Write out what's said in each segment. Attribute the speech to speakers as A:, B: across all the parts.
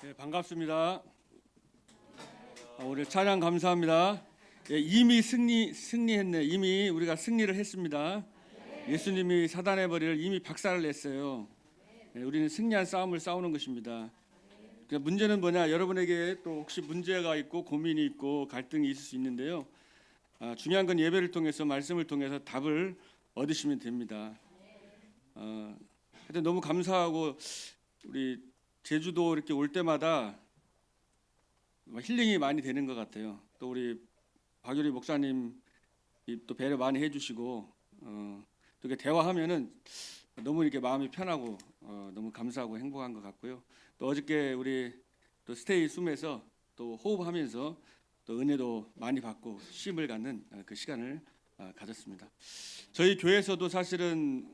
A: 네, 반갑습니다. 오늘 찬양 감사합니다. 이미 승리했네. 이미 우리가 승리를 했습니다. 예수님이 사단의 머리를 이미 박살을 냈어요. 우리는 승리한 싸움을 싸우는 것입니다. 문제는 뭐냐? 여러분에게 또 혹시 문제가 있고 고민이 있고 갈등이 있을 수 있는데요. 중요한 건 예배를 통해서 말씀을 통해서 답을 얻으시면 됩니다. 하여튼 너무 감사하고 우리 제주도 이렇게 올 때마다 힐링이 많이 되는 것 같아요. 또 우리 박유리 목사님 또 배려 많이 해주시고 또 이렇게 대화하면은 너무 이렇게 마음이 편하고 너무 감사하고 행복한 것 같고요. 또 어저께 우리 또 스테이 숨에서 또 호흡하면서 또 은혜도 많이 받고 쉼을 갖는 그 시간을 가졌습니다. 저희 교회에서도 사실은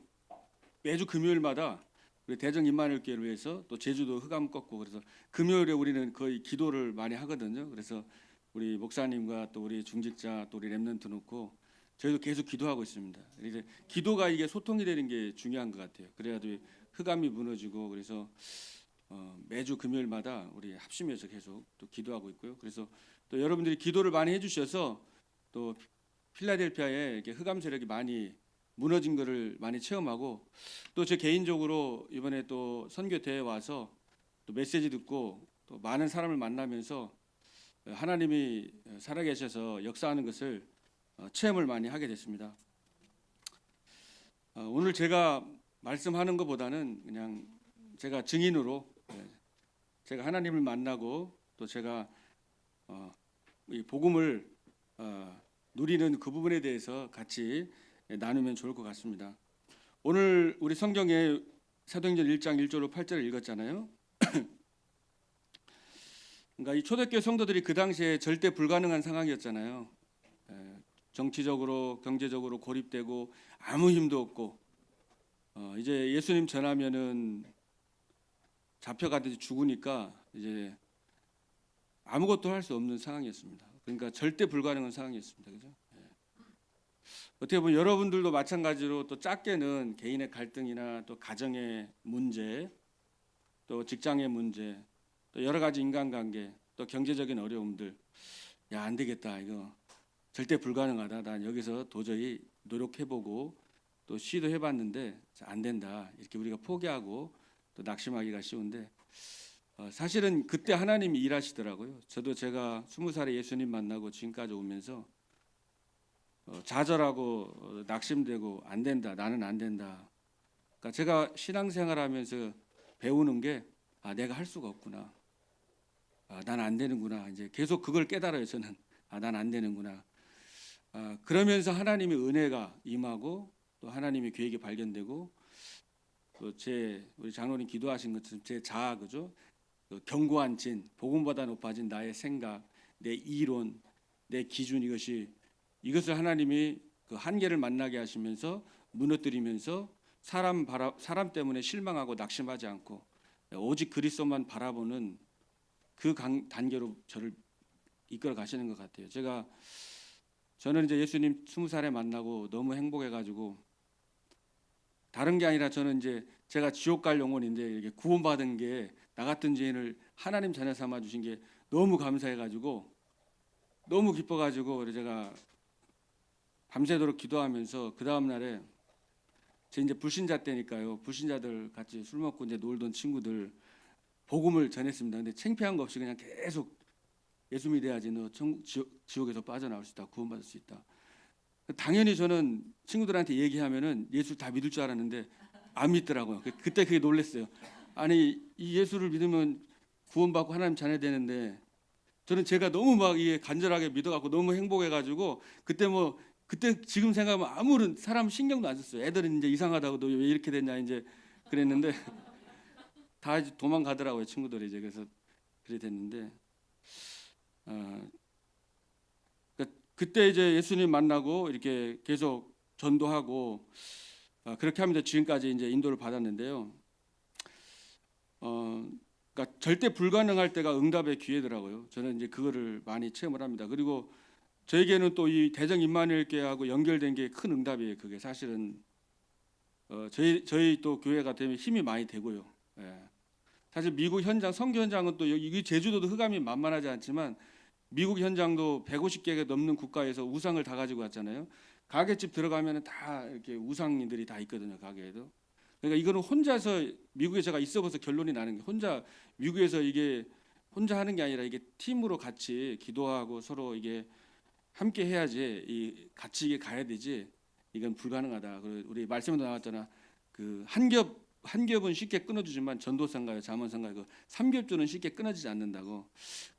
A: 매주 금요일마다 우리 대전 임마누엘 교회를 위해서 또 제주도 흑암 꺾고 그래서 금요일에 우리는 거의 기도를 많이 하거든요. 그래서 우리 목사님과 또 우리 중직자 또 우리 렘넌트 놓고 저희도 계속 기도하고 있습니다. 이제 기도가 이게 소통이 되는 게 중요한 것 같아요. 그래야도 흑암이 무너지고 그래서 매주 금요일마다 우리 합심해서 계속 또 기도하고 있고요. 그래서 또 여러분들이 기도를 많이 해주셔서 또 필라델피아에 이렇게 흑암 세력이 많이 무너진 것을 많이 체험하고 또 제 개인적으로 이번에 또 선교 대회 와서 또 메시지 듣고 또 많은 사람을 만나면서 하나님이 살아계셔서 역사하는 것을 체험을 많이 하게 됐습니다. 오늘 제가 말씀하는 것보다는 그냥 제가 증인으로 제가 하나님을 만나고 또 제가 이 복음을 누리는 그 부분에 대해서 같이 나누면 좋을 것 같습니다. 오늘 우리 성경에 사도행전 1장 1절로 8절을 읽었잖아요. 그러니까 이 초대교회 성도들이 그 당시에 절대 불가능한 상황이었잖아요. 정치적으로 경제적으로 고립되고 아무 힘도 없고 이제 예수님 전하면은 잡혀가듯이 죽으니까 이제 아무것도 할 수 없는 상황이었습니다. 그러니까 절대 불가능한 상황이었습니다. 그죠? 어떻게 보면 여러분들도 마찬가지로 또 작게는 개인의 갈등이나 또 가정의 문제, 또 직장의 문제, 또 여러 가지 인간관계, 또 경제적인 어려움들, 야, 안 되겠다, 이거 절대 불가능하다. 난 여기서 도저히 노력해보고 또 시도해봤는데 안 된다. 이렇게 우리가 포기하고 또 낙심하기가 쉬운데 사실은 그때 하나님이 일하시더라고요. 저도 제가 20살에 예수님 만나고 지금까지 오면서 좌절하고 낙심되고 안 된다. 나는 안 된다. 그러니까 제가 신앙생활하면서 배우는 게 내가 할 수가 없구나. 난 안 되는구나. 이제 계속 그걸 깨달아요. 저는 난 안 되는구나. 그러면서 하나님의 은혜가 임하고 또 하나님의 계획이 발견되고 또 우리 장로님 기도하신 것처럼 제 자아 그죠? 견고한 진, 복음보다 높아진 나의 생각, 내 이론, 내 기준 이것을 하나님이 그 한계를 만나게 하시면서 무너뜨리면서 사람 때문에 실망하고 낙심하지 않고 오직 그리스도만 바라보는 그 단계로 저를 이끌어 가시는 것 같아요. 저는 이제 예수님 20살에 만나고 너무 행복해가지고 다른 게 아니라 저는 이제 제가 지옥 갈 영혼인데 이렇게 구원받은 게 나 같은 죄인을 하나님 자녀 삼아 주신 게 너무 감사해가지고 너무 기뻐가지고 그래서 제가 밤새도록 기도하면서 그 다음 날에 제 이제 불신자 때니까요. 불신자들 같이 술 먹고 이제 놀던 친구들 복음을 전했습니다. 근데 창피한 거 없이 그냥 계속 예수 믿어야지 너 지옥에서 빠져나올 수 있다. 구원받을 수 있다. 당연히 저는 친구들한테 얘기하면은 예수 다 믿을 줄 알았는데 안 믿더라고요. 그때 그게 놀랐어요. 아니 이 예수를 믿으면 구원받고 하나님 자녀 되는데 저는 제가 너무 막 이게 간절하게 믿어갖고 너무 행복해가지고 그때 지금 생각하면 아무런 사람 신경도 안 썼어요. 애들은 이제 이상하다고 너 왜 이렇게 됐냐 이제 그랬는데 다 이제 도망가더라고요 친구들이 이제 그래서 그래 됐는데 그때 이제 예수님 만나고 이렇게 계속 전도하고 그렇게 하면서 지금까지 이제 인도를 받았는데요. 그러니까 절대 불가능할 때가 응답의 기회더라고요. 저는 이제 그거를 많이 체험을 합니다. 그리고 저에게는 또 이 대전 임마누엘 교회하고 연결된 게 큰 응답이에요. 그게 사실은 저희 또 교회가 되면 힘이 많이 되고요. 사실 미국 현장, 선교 현장은 또 여기 제주도도 흑암이 만만하지 않지만 미국 현장도 150개가 넘는 국가에서 우상을 다 가지고 왔잖아요. 가게집 들어가면 다 이렇게 우상들이 다 있거든요, 가게에도. 그러니까 이거는 혼자서 미국에 제가 있어봐서 결론이 나는 게 혼자 미국에서 이게 혼자 하는 게 아니라 이게 팀으로 같이 기도하고 서로 이게 함께 해야지 이 같이 이게 가야 되지 이건 불가능하다. 그리고 우리 말씀에도 나왔잖아. 그 한 겹은 쉽게 끊어주지만 전도상가요, 잠언상가요, 그 삼겹줄은 쉽게 끊어지지 않는다고.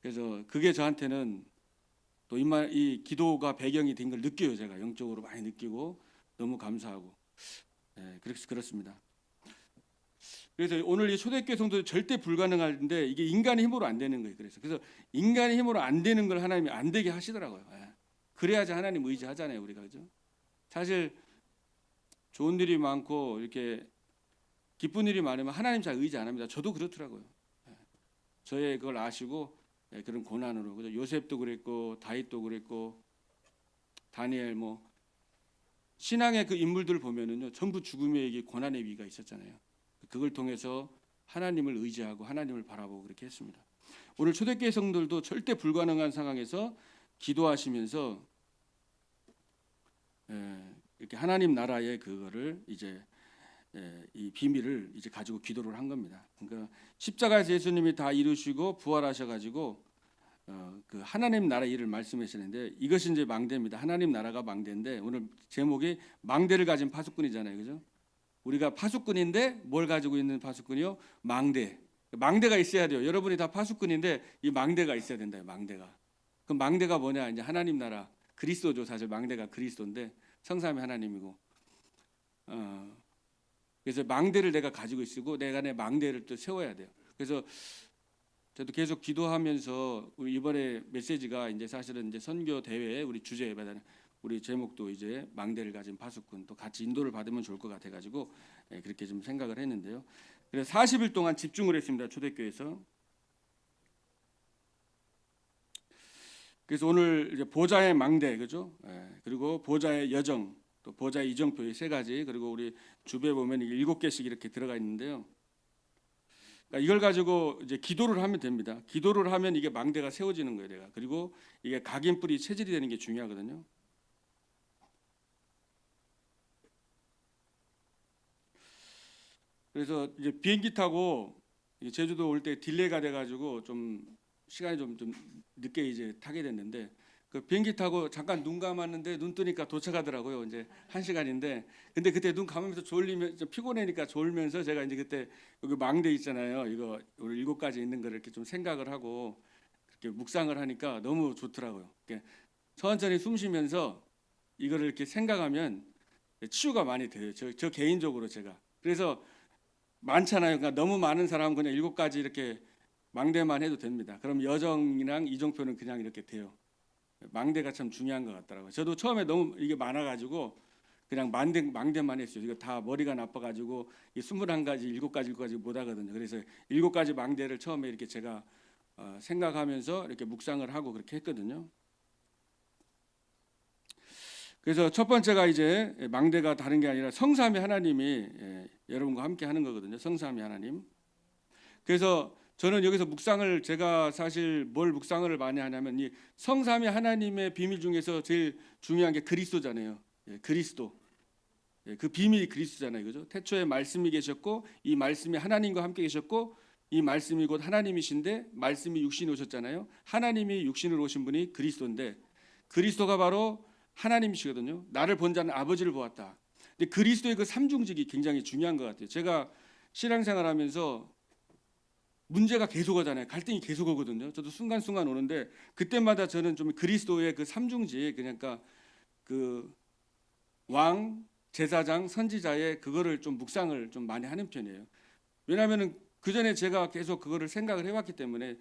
A: 그래서 그게 저한테는 또 이 기도가 배경이 된 걸 느껴요. 제가 영적으로 많이 느끼고 너무 감사하고. 그렇습니다. 그래서 오늘 이 초대교회 성도들 절대 불가능한데 이게 인간의 힘으로 안 되는 거예요. 그래서 인간의 힘으로 안 되는 걸 하나님이 안 되게 하시더라고요. 그래야지 하나님 의지하잖아요, 우리가. 그죠? 사실 좋은 일이 많고 이렇게 기쁜 일이 많으면 하나님 잘 의지 안 합니다. 저도 그렇더라고요. 저의 그걸 아시고 그런 고난으로. 그죠? 요셉도 그랬고 다윗도 그랬고 다니엘 뭐 신앙의 그 인물들 보면은요 전부 죽음의 위기, 고난의 위기가 있었잖아요. 그걸 통해서 하나님을 의지하고 하나님을 바라보고 그렇게 했습니다. 오늘 초대교회 성도들도 절대 불가능한 상황에서 기도하시면서 이렇게 하나님 나라의 그거를 이제 이 비밀을 이제 가지고 기도를 한 겁니다. 그러니까 십자가에서 예수님이 다 이루시고 부활하셔가지고 그 하나님 나라 일을 말씀하시는데 이것이 이제 망대입니다. 하나님 나라가 망대인데 오늘 제목이 망대를 가진 파수꾼이잖아요, 그죠? 우리가 파수꾼인데 뭘 가지고 있는 파수꾼이요? 망대. 망대가 있어야 돼요. 여러분이 다 파수꾼인데 이 망대가 있어야 된다. 망대가. 그 망대가 뭐냐? 이제 하나님 나라 그리스도죠. 사실 망대가 그리스도인데 성삼위 하나님이고. 그래서 망대를 내가 가지고 있고 내가 내 망대를 또 세워야 돼요. 그래서 저도 계속 기도하면서 우리 이번에 메시지가 이제 사실은 이제 선교 대회 우리 주제 예배다는 우리 제목도 이제 망대를 가진 파수꾼 또 같이 인도를 받으면 좋을 것 같아가지고 그렇게 좀 생각을 했는데요. 그래서 40일 동안 집중을 했습니다. 초대교회에서. 그래서 오늘 이제 보좌의 망대, 그죠? 그리고 보좌의 여정, 또 보좌의 이정표 이 세 가지, 그리고 우리 주배 보면 7개씩 이렇게 들어가 있는데요. 그러니까 이걸 가지고 이제 기도를 하면 됩니다. 기도를 하면 이게 망대가 세워지는 거예요, 내가. 그리고 이게 각인뿔이 체질이 되는 게 중요하거든요. 그래서 이제 비행기 타고 제주도 올 때 딜레이가 돼가지고 좀 시간이 좀 늦게 이제 타게 됐는데 그 비행기 타고 잠깐 눈 감았는데 눈 뜨니까 도착하더라고요. 이제 1시간인데 근데 그때 눈 감으면서 졸리면 좀 피곤하니까 졸면서 제가 이제 그때 여기 망대 있잖아요. 이거 우리 7가지 있는 거를 이렇게 좀 생각을 하고 그렇게 묵상을 하니까 너무 좋더라고요. 천천히 숨 쉬면서 이거를 이렇게 생각하면 치유가 많이 돼요. 저 개인적으로 제가. 그래서 많잖아요. 그러니까 너무 많은 사람은 그냥 7가지 이렇게 망대만 해도 됩니다. 그럼 여정이랑 이정표는 그냥 이렇게 돼요. 망대가 참 중요한 것 같더라고요. 저도 처음에 너무 이게 많아가지고 그냥 망대만 했어요. 이거 다 머리가 나빠가지고 이 21가지, 7가지 못 하거든요. 그래서 7가지 망대를 처음에 이렇게 제가 생각하면서 이렇게 묵상을 하고 그렇게 했거든요. 그래서 첫 번째가 이제 망대가 다른 게 아니라 성삼위 하나님이 여러분과 함께 하는 거거든요. 성삼위 하나님. 그래서 저는 여기서 묵상을 제가 사실 뭘 묵상을 많이 하냐면 이 성삼위 하나님의 비밀 중에서 제일 중요한 게 그리스도잖아요. 그리스도. 그 비밀이 그리스도잖아요. 그죠? 태초에 말씀이 계셨고 이 말씀이 하나님과 함께 계셨고 이 말씀이 곧 하나님이신데 말씀이 육신이 오셨잖아요. 하나님이 육신으로 오신 분이 그리스도인데 그리스도가 바로 하나님이시거든요. 나를 본 자는 아버지를 보았다. 근데 그리스도의 그 삼중직이 굉장히 중요한 것 같아요. 제가 신앙생활하면서 문제가 계속 오잖아요. 갈등이 계속 오거든요. 저도 순간순간 오는데 그때마다 저는 좀 그리스도의 그 삼중직 그러니까 그 왕, 제사장, 선지자의 그거를 좀 묵상을 좀 많이 하는 편이에요. 왜냐하면은 그 전에 제가 계속 그거를 생각을 해왔기 때문에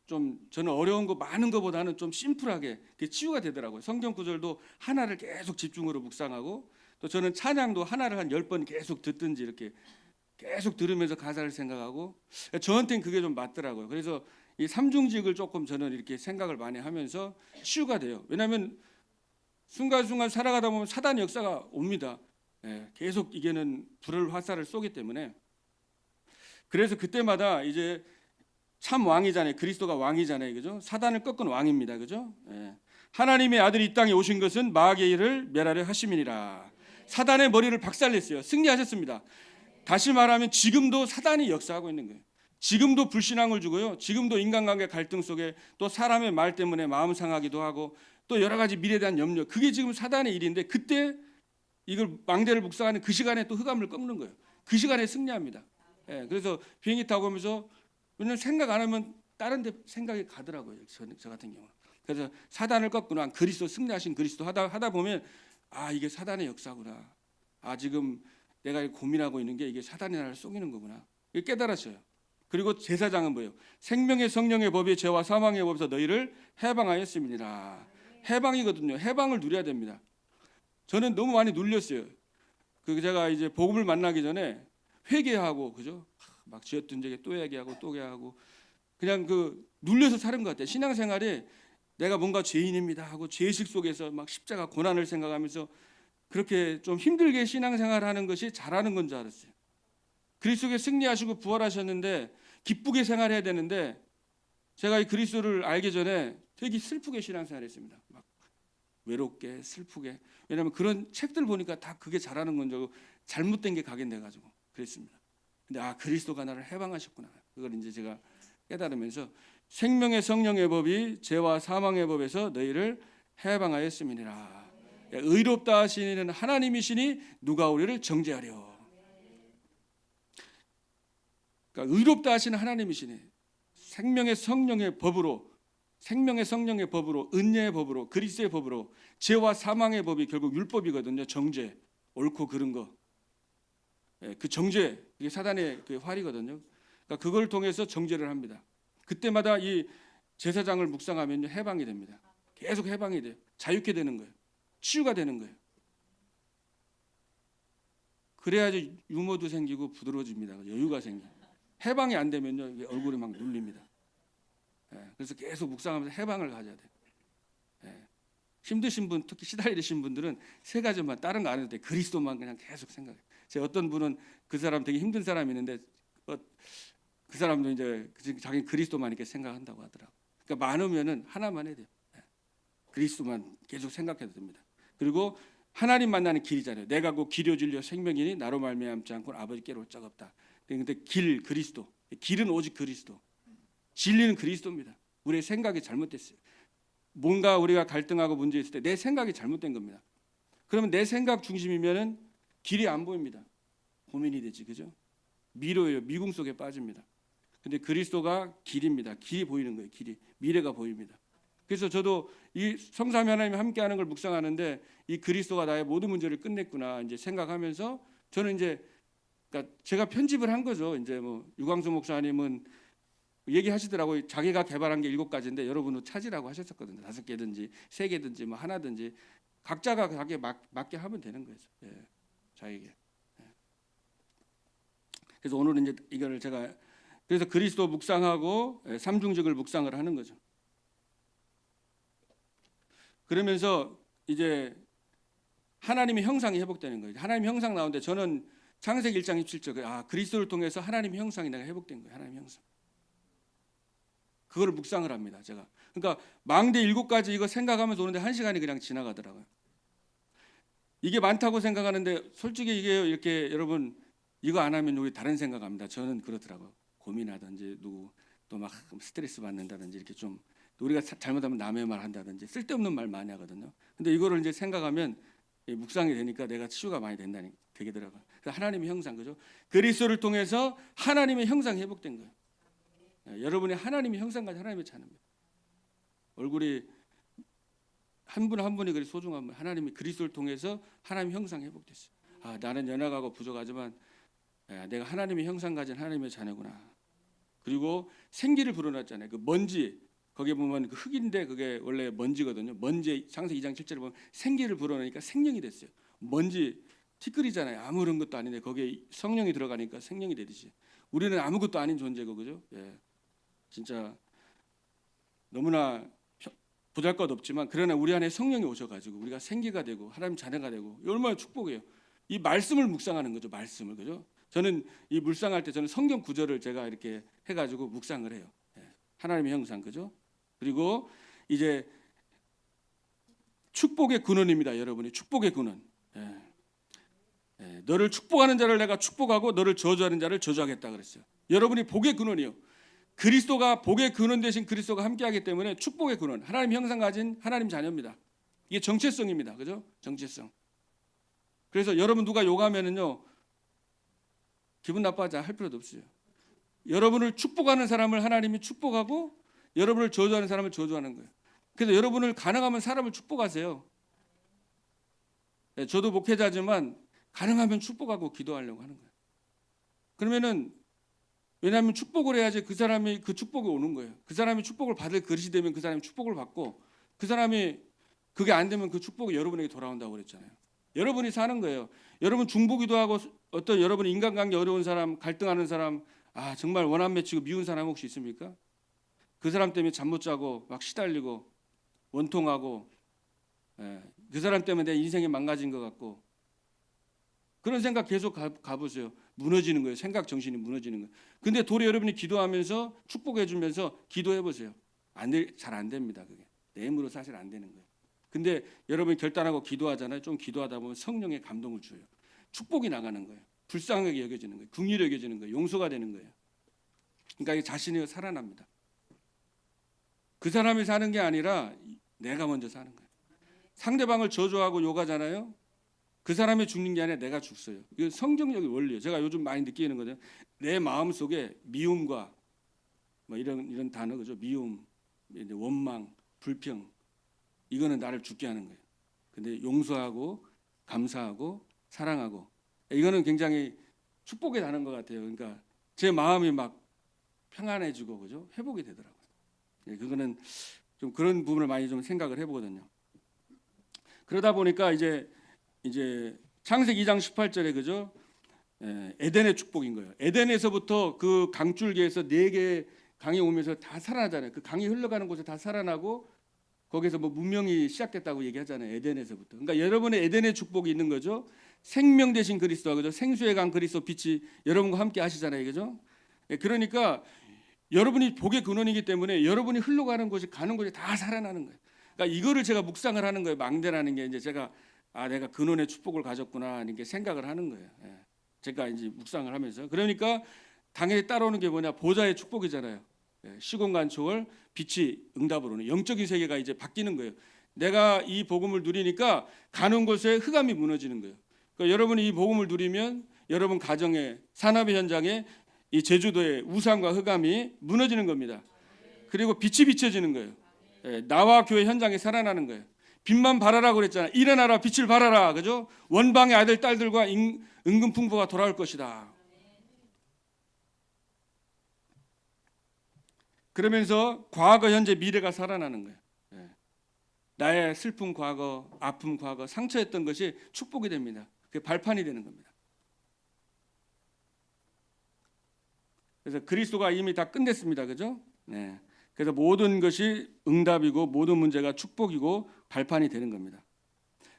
A: 좀 저는 어려운 거 많은 거보다는 좀 심플하게 치유가 되더라고요. 성경 구절도 하나를 계속 집중으로 묵상하고 또 저는 찬양도 하나를 한 10번 계속 듣든지 이렇게 계속 들으면서 가사를 생각하고 저한테는 그게 좀 맞더라고요. 그래서 이 삼중직을 조금 저는 이렇게 생각을 많이 하면서 치유가 돼요. 왜냐하면 순간순간 살아가다 보면 사단의 역사가 옵니다. 계속 이게는 불을 화살을 쏘기 때문에 그래서 그때마다 이제 참 왕이잖아요. 그리스도가 왕이잖아요. 그죠? 사단을 꺾은 왕입니다. 그죠? 예. 하나님의 아들이 이 땅에 오신 것은 마귀의 일을 멸하려 하심이니라. 사단의 머리를 박살냈어요. 승리하셨습니다. 다시 말하면 지금도 사단이 역사하고 있는 거예요. 지금도 불신앙을 주고요. 지금도 인간관계 갈등 속에 또 사람의 말 때문에 마음 상하기도 하고 또 여러 가지 미래에 대한 염려. 그게 지금 사단의 일인데 그때 이걸 망대를 묵상하는 그 시간에 또 흑암을 꺾는 거예요. 그 시간에 승리합니다. 예, 그래서 비행기 타고 오면서 왜냐면 생각 안 하면 다른 데 생각이 가더라고요. 저 같은 경우는. 그래서 사단을 꺾구나. 그리스도 승리하신 그리스도 하다 보면 아 이게 사단의 역사구나. 아 지금 내가 고민하고 있는 게 이게 사단이 나를 속이는 거구나. 이게 깨달았어요. 그리고 제사장은 뭐예요? 생명의 성령의 법이 죄와 사망의 법에서 너희를 해방하였습니다. 해방이거든요. 해방을 누려야 됩니다. 저는 너무 많이 눌렸어요. 그 제가 이제 복음을 만나기 전에 회개하고 그죠? 막 지었던 적에 또 얘기하고 또 얘기하고 그냥 그 눌려서 사는 것 같아요. 신앙생활에 내가 뭔가 죄인입니다 하고 죄의식 속에서 막 십자가 고난을 생각하면서 그렇게 좀 힘들게 신앙생활하는 것이 잘하는 건 줄 알았어요. 그리스도께 승리하시고 부활하셨는데 기쁘게 생활해야 되는데 제가 이 그리스도를 알기 전에 되게 슬프게 신앙생활했습니다. 막 외롭게 슬프게. 왜냐하면 그런 책들 보니까 다 그게 잘하는 건 줄 알고 잘못된 게 각인돼 가지고 그랬습니다. 근데 아 그리스도가 나를 해방하셨구나. 그걸 이제 제가 깨달으면서 생명의 성령의 법이 죄와 사망의 법에서 너희를 해방하였음이니라. 의롭다 하시는 하나님이시니 누가 우리를 정죄하려. 그러니까 의롭다 하시는 하나님이시니 생명의 성령의 법으로 은혜의 법으로 그리스도의 법으로 죄와 사망의 법이 결국 율법이거든요. 정죄, 옳고 그른 거. 그 정죄, 이게 사단의 그 활이거든요. 그러니까 그걸 통해서 정죄를 합니다. 그때마다 이 제사장을 묵상하면 해방이 됩니다. 계속 해방이 돼요. 자유케 되는 거예요. 치유가 되는 거예요. 그래야지 유머도 생기고 부드러워집니다. 여유가 생겨요. 해방이 안 되면요 얼굴이 막 눌립니다. 그래서 계속 묵상하면서 해방을 가져야 돼요. 힘드신 분, 특히 시달리신 분들은 세 가지만 다른 거 안 해도 돼. 그리스도만 그냥 계속 생각해. 제 어떤 분은 그 사람 되게 힘든 사람이 있는데 그 사람도 이제 자기 그리스도만 이렇게 생각한다고 하더라고. 그러니까 많으면은 하나만 해야 돼요. 그리스도만 계속 생각해도 됩니다. 그리고 하나님 만나는 길이잖아요. 내가 그 길이요 진리요 생명이니 나로 말미암지 않고 아버지께로 올 자가 없다. 그런데 길 그리스도. 길은 오직 그리스도. 진리는 그리스도입니다. 우리의 생각이 잘못됐어요. 뭔가 우리가 갈등하고 문제 있을 때 내 생각이 잘못된 겁니다. 그러면 내 생각 중심이면은 길이 안 보입니다. 고민이 되지, 그죠? 미로예요. 미궁 속에 빠집니다. 근데 그리스도가 길입니다. 길이 보이는 거예요. 길이 미래가 보입니다. 그래서 저도 이 성삼위 하나님이 함께하는 걸 묵상하는데 이 그리스도가 나의 모든 문제를 끝냈구나 이제 생각하면서 저는 이제 그러니까 제가 편집을 한 거죠. 이제 뭐 유광수 목사님은 얘기하시더라고요. 자기가 개발한 게 7가지인데 여러분은 찾으라고 하셨었거든요. 5개든지 3개든지 뭐 하나든지 각자가 자기에 맞게 하면 되는 거죠. 자기에게. 그래서 오늘은 이제 이거를 제가 그래서 그리스도 묵상하고 삼중직을 묵상을 하는 거죠. 그러면서 이제 하나님의 형상이 회복되는 거예요. 하나님의 형상 나오는데 저는 창세기 1장 27절 그리스도를 통해서 하나님의 형상이 내가 회복된 거예요. 하나님의 형상. 그거를 묵상을 합니다. 제가. 그러니까 망대 7가지 이거 생각하면서 오는데 1시간이 그냥 지나가더라고요. 이게 많다고 생각하는데 솔직히 이게 이렇게 여러분 이거 안 하면 우리 다른 생각합니다. 저는 그렇더라고요. 고민하든지 누구 또 막 스트레스 받는다든지 이렇게 좀 우리가 잘못하면 남의 말 한다든지 쓸데없는 말 많이 하거든요. 근데 이거를 이제 생각하면 묵상이 되니까 내가 치유가 많이 된다니 되더라고요. 그래서 하나님의 형상 그죠? 그리스도를 통해서 하나님의 형상이 회복된 거예요. 여러분의 하나님의 형상까지 하나님의 찬양입니다. 얼굴이 한 분 한 분이 그리 소중한 분 하나님이 그리스도를 통해서 하나님의 형상이 회복됐어요. 나는 연약하고 부족하지만 내가 하나님의 형상 가진 하나님의 자녀구나. 그리고 생기를 불어넣었잖아요. 그 먼지 거기에 보면 그 흙인데 그게 원래 먼지거든요. 먼지 창세기 2장 7절에 보면 생기를 불어넣으니까 생명이 됐어요. 먼지 티끌이잖아요. 아무런 것도 아닌데 거기에 성령이 들어가니까 생명이 되듯이 우리는 아무것도 아닌 존재고 그죠? 진짜 너무나 보잘것없지만 그러나 우리 안에 성령이 오셔가지고 우리가 생기가 되고 하나님 자녀가 되고 얼마나 축복이에요. 이 말씀을 묵상하는 거죠. 말씀을 그죠? 저는 이 묵상할 때 저는 성경 구절을 제가 이렇게 해가지고 묵상을 해요. 예. 하나님의 형상, 그죠? 그리고 이제 축복의 근원입니다, 여러분이. 축복의 근원. 예. 예. 너를 축복하는 자를 내가 축복하고 너를 저주하는 자를 저주하겠다 그랬어요. 여러분이 복의 근원이요. 그리스도가 복의 근원 대신 그리스도가 함께하기 때문에 축복의 근원, 하나님 형상 가진 하나님 자녀입니다. 이게 정체성입니다, 그죠? 정체성. 그래서 여러분 누가 욕하면은요 기분 나빠하지 할 필요도 없어요. 여러분을 축복하는 사람을 하나님이 축복하고 여러분을 저주하는 사람을 저주하는 거예요. 그래서 여러분을 가능하면 사람을 축복하세요. 네, 저도 목회자지만 가능하면 축복하고 기도하려고 하는 거예요. 그러면은 왜냐하면 축복을 해야지 그 사람이 그 축복이 오는 거예요. 그 사람이 축복을 받을 그릇이 되면 그 사람이 축복을 받고 그 사람이 그게 안 되면 그 축복이 여러분에게 돌아온다고 그랬잖아요. 여러분이 사는 거예요. 여러분 중보기도 하고 어떤 여러분 인간관계 어려운 사람, 갈등하는 사람, 아 정말 원한 맺히고 미운 사람 혹시 있습니까? 그 사람 때문에 잠 못 자고 막 시달리고 원통하고 그 사람 때문에 내 인생이 망가진 것 같고 그런 생각 계속 가보세요. 무너지는 거예요. 생각 정신이 무너지는 거예요. 근데 도리 여러분이 기도하면서 축복해 주면서 기도해 보세요. 잘 안 됩니다. 그게 내 힘으로 사실 안 되는 거예요. 근데 여러분이 결단하고 기도하잖아요. 좀 기도하다 보면 성령의 감동을 줘요. 축복이 나가는 거예요. 불쌍하게 여겨지는 거예요. 긍휼히 여겨지는 거예요. 용서가 되는 거예요. 그러니까 이 자신이 살아납니다. 그 사람이 사는 게 아니라 내가 먼저 사는 거예요. 상대방을 저주하고 욕하잖아요. 그 사람이 죽는 게 아니라 내가 죽어요. 이거 성경적인 원리예요. 제가 요즘 많이 느끼는 거는 내 마음 속에 미움과 뭐 이런 단어 그죠? 미움, 원망, 불평 이거는 나를 죽게 하는 거예요. 근데 용서하고 감사하고 사랑하고 이거는 굉장히 축복의 단어인 것 같아요. 그러니까 제 마음이 막 평안해지고 그죠? 회복이 되더라고요. 그거는 좀 그런 부분을 많이 좀 생각을 해보거든요. 그러다 보니까 이제 창세기 2장 18절에 그죠? 에덴의 축복인 거예요. 에덴에서부터 그 강줄기에서 4개 강이 오면서 다 살아나잖아요. 그 강이 흘러가는 곳에 다 살아나고 거기서 뭐 문명이 시작됐다고 얘기하잖아요. 에덴에서부터. 그러니까 여러분의 에덴의 축복이 있는 거죠. 생명 되신 그리스도와 그죠? 생수의 강 그리스도 빛이 여러분과 함께 하시잖아요. 그죠? 그러니까 여러분이 복의 근원이기 때문에 여러분이 흘러가는 곳이 가는 곳이 다 살아나는 거예요. 그러니까 이거를 제가 묵상을 하는 거예요. 망대라는 게 이제 제가 내가 근원의 축복을 가졌구나 이렇게 생각을 하는 거예요. 제가 이제 묵상을 하면서 그러니까 당연히 따라오는 게 뭐냐 보좌의 축복이잖아요. 시공간 초월 빛이 응답으로 오는 영적인 세계가 이제 바뀌는 거예요. 내가 이 복음을 누리니까 가는 곳에 흑암이 무너지는 거예요. 그러니까 여러분이 이 복음을 누리면 여러분 가정의 산업의 현장에 이 제주도의 우상과 흑암이 무너지는 겁니다. 그리고 빛이 비춰지는 거예요. 나와 교회 현장에 살아나는 거예요. 빛만 발하라고 그랬잖아요. 일어나라 빛을 발하라. 그죠? 원방의 아들 딸들과 은근 풍부가 돌아올 것이다. 그러면서 과거, 현재, 미래가 살아나는 거예요. 나의 슬픈 과거, 아픔 과거, 상처했던 것이 축복이 됩니다. 그게 발판이 되는 겁니다. 그래서 그리스도가 이미 다 끝냈습니다. 그죠? 네. 그래서 모든 것이 응답이고 모든 문제가 축복이고 발판이 되는 겁니다.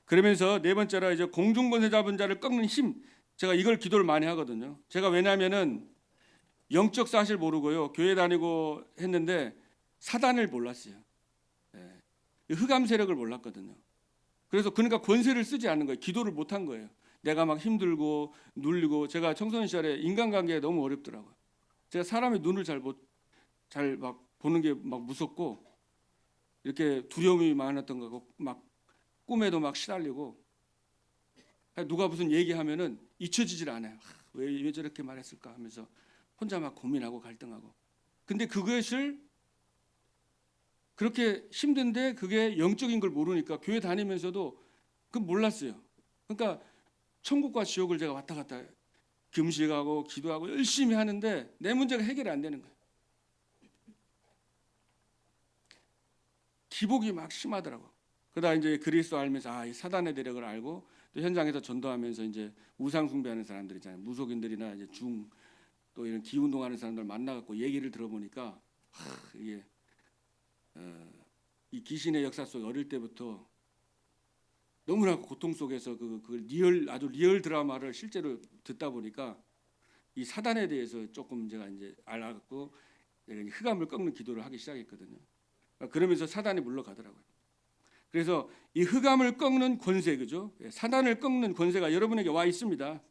A: 그러면서 네 번째로 이제 공중권세 잡은 자를 꺾는 힘. 제가 이걸 기도를 많이 하거든요. 제가 왜냐하면은 영적 사실 모르고요. 교회 다니고 했는데 사단을 몰랐어요. 흑암 세력을 몰랐거든요. 그래서 그러니까 권세를 쓰지 않는 거예요. 기도를 못 한 거예요. 내가 막 힘들고 눌리고 제가 청소년 시절에 인간관계가 너무 어렵더라고요. 제가 사람의 눈을 잘 막 보는 게 막 무섭고 이렇게 두려움이 많았던 거고 막 꿈에도 막 시달리고 누가 무슨 얘기하면은 잊혀지질 않아요. 왜 저렇게 말했을까 하면서 혼자 막 고민하고 갈등하고. 근데 그것을 그렇게 힘든데 그게 영적인 걸 모르니까 교회 다니면서도 그 몰랐어요. 그러니까 천국과 지옥을 제가 왔다 갔다 금식하고 기도하고 열심히 하는데 내 문제가 해결이 안 되는 거예요. 기복이 막 심하더라고. 그러다 이제 그리스도 알면서 이 사단의 대력을 알고 또 현장에서 전도하면서 이제 우상 숭배하는 사람들 있잖아요. 무속인들이나 이제 또 이런 기운동하는 사람들 만나갖고 얘기를 들어보니까 이게 이 귀신의 역사 속에 어릴 때부터 너무나 고통 속에서 그 아주 리얼 드라마를 실제로 듣다 보니까 이 사단에 대해서 조금 제가 이제 알아갖고 제가 흑암을 꺾는 기도를 하기 시작했거든요. 그러면서 사단이 물러가더라고요. 그래서 이 흑암을 꺾는 권세, 그죠? 사단을 꺾는 권세가 여러분에게 와 있습니다.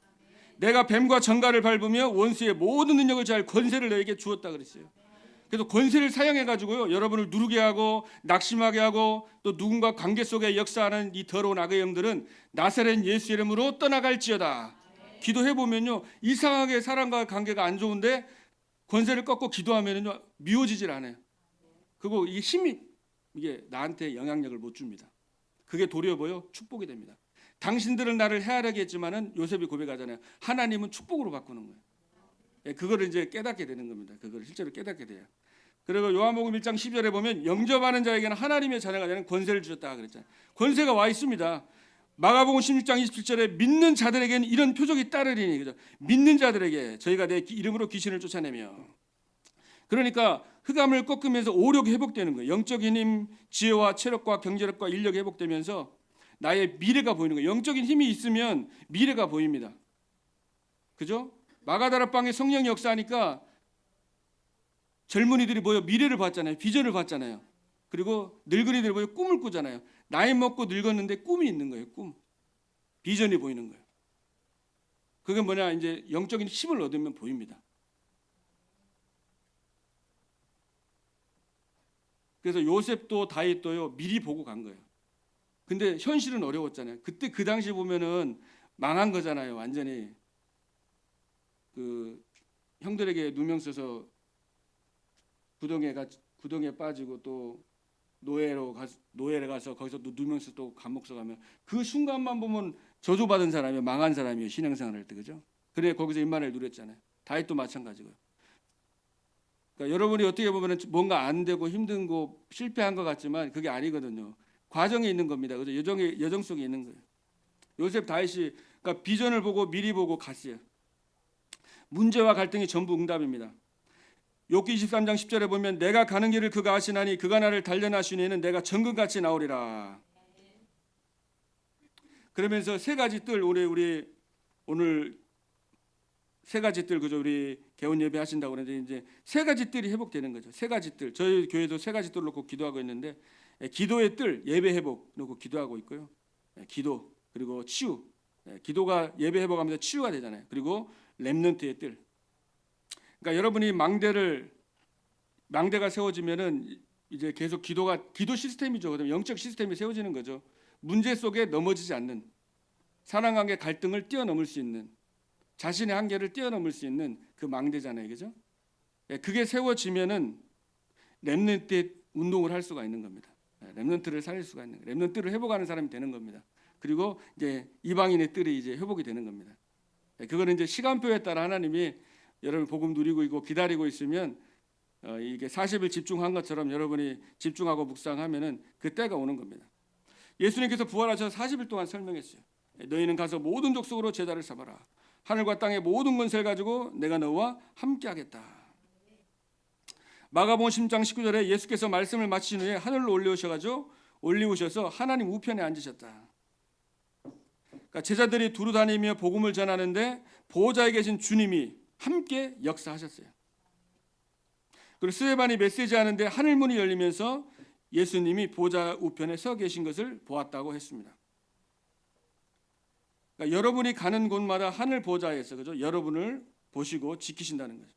A: 내가 뱀과 정갈을 밟으며 원수의 모든 능력을 잘 권세를 너에게 주었다 그랬어요. 그래서 권세를 사용해 가지고요, 여러분을 누르게 하고 낙심하게 하고 또 누군가 관계 속에 역사하는 이 더러운 악의 영들은 나사렛 예수 이름으로 떠나갈지어다. 기도해 보면요, 이상하게 사람과 관계가 안 좋은데 권세를 꺾고 기도하면요 미워지질 않아요. 그리고 이 힘이 이게 나한테 영향력을 못 줍니다. 그게 도리어 보여 축복이 됩니다. 당신들은 나를 헤아리게 했지만은 요셉이 고백하잖아요. 하나님은 축복으로 바꾸는 거예요. 예, 그거를 이제 깨닫게 되는 겁니다. 그걸 실제로 깨닫게 돼요. 그리고 요한복음 1장 10절에 보면 영접하는 자에게는 하나님의 자녀가 되는 권세를 주셨다 그랬잖아요. 권세가 와 있습니다. 마가복음 16장 27절에 믿는 자들에게는 이런 표적이 따르리니, 그죠? 믿는 자들에게 저희가 내 이름으로 귀신을 쫓아내며. 그러니까 흑암을 꺾으면서 오력이 회복되는 거예요. 영적인 힘, 지혜와 체력과 경제력과 인력이 회복되면서 나의 미래가 보이는 거예요. 영적인 힘이 있으면 미래가 보입니다. 그죠? 마가다락방에 성령이 역사하니까 젊은이들이 모여 미래를 봤잖아요. 비전을 봤잖아요. 그리고 늙은이들이 모여 꿈을 꾸잖아요. 나이 먹고 늙었는데 꿈이 있는 거예요. 꿈. 비전이 보이는 거예요. 그게 뭐냐, 이제 영적인 힘을 얻으면 보입니다. 그래서 요셉도 다윗도요 미리 보고 간 거예요. 근데 현실은 어려웠잖아요. 그때 그 당시 보면은 망한 거잖아요. 완전히 그 형들에게 누명 써서 구덩이에 빠지고 또 노예를 가서 거기서 또 누명 써서 또 감옥 가면 그 순간만 보면 저주받은 사람이에요. 망한 사람이에요. 신앙생활할 때, 그죠? 그래 거기서 임마누엘 누렸잖아요. 다윗도 마찬가지고요. 그러니까 여러분이 어떻게 보면 뭔가 안 되고 힘든 거 실패한 것 같지만 그게 아니거든요. 과정에 있는 겁니다. 그죠? 여정 속에 있는 거예요. 요셉 다윗이 그러니까 비전을 보고 미리 보고 갔어요. 문제와 갈등이 전부 응답입니다. 욥기 23장 10절에 보면 내가 가는 길을 그가 아시나니 그가 나를 단련하시니는 내가 정금같이 나오리라. 그러면서 세 가지 뜰 우리 오늘 세 가지 뜰, 그죠? 우리 개원 예배 하신다고 그러는데 이제 세 가지 뜰이 회복되는 거죠. 세 가지 뜰. 저희 교회도 세 가지 뜰 놓고 기도하고 있는데 기도의 뜰, 예배 회복 놓고 기도하고 있고요. 기도 그리고 치유. 기도가 예배 회복하면서 치유가 되잖아요. 그리고 렘넌트의 뜰. 그러니까 여러분이 망대가 세워지면은 이제 계속 기도 시스템이죠. 그다음에 영적 시스템이 세워지는 거죠. 문제 속에 넘어지지 않는, 사랑관계 갈등을 뛰어넘을 수 있는, 자신의 한계를 뛰어넘을 수 있는 그 망대잖아요, 그죠? 그게 세워지면은 렘넌트의 운동을 할 수가 있는 겁니다. 렘넌트를 살릴 수가 있는, 렘넌트를 회복하는 사람이 되는 겁니다. 그리고 이제 이방인의 뜰이 이제 회복이 되는 겁니다. 그거는 이제 시간표에 따라 하나님이 여러분 복음 누리고 있고 기다리고 있으면 이게 40일 집중한 것처럼 여러분이 집중하고 묵상하면은 그 때가 오는 겁니다. 예수님께서 부활하셔서 40일 동안 설명했어요. 너희는 가서 모든 족속으로 제자를 삼아라. 하늘과 땅의 모든 권세를 가지고 내가 너와 함께하겠다. 마가복음 10장 19절에 예수께서 말씀을 마치신 후에 하늘로 올리우셔서 하나님 우편에 앉으셨다. 그러니까 제자들이 두루 다니며 복음을 전하는데 보호자에 계신 주님이 함께 역사하셨어요. 그리고 스데반이 메시지하는데 하늘문이 열리면서 예수님이 보호자 우편에 서 계신 것을 보았다고 했습니다. 그러니까 여러분이 가는 곳마다 하늘 보호자에서, 그죠? 여러분을 보시고 지키신다는 거죠.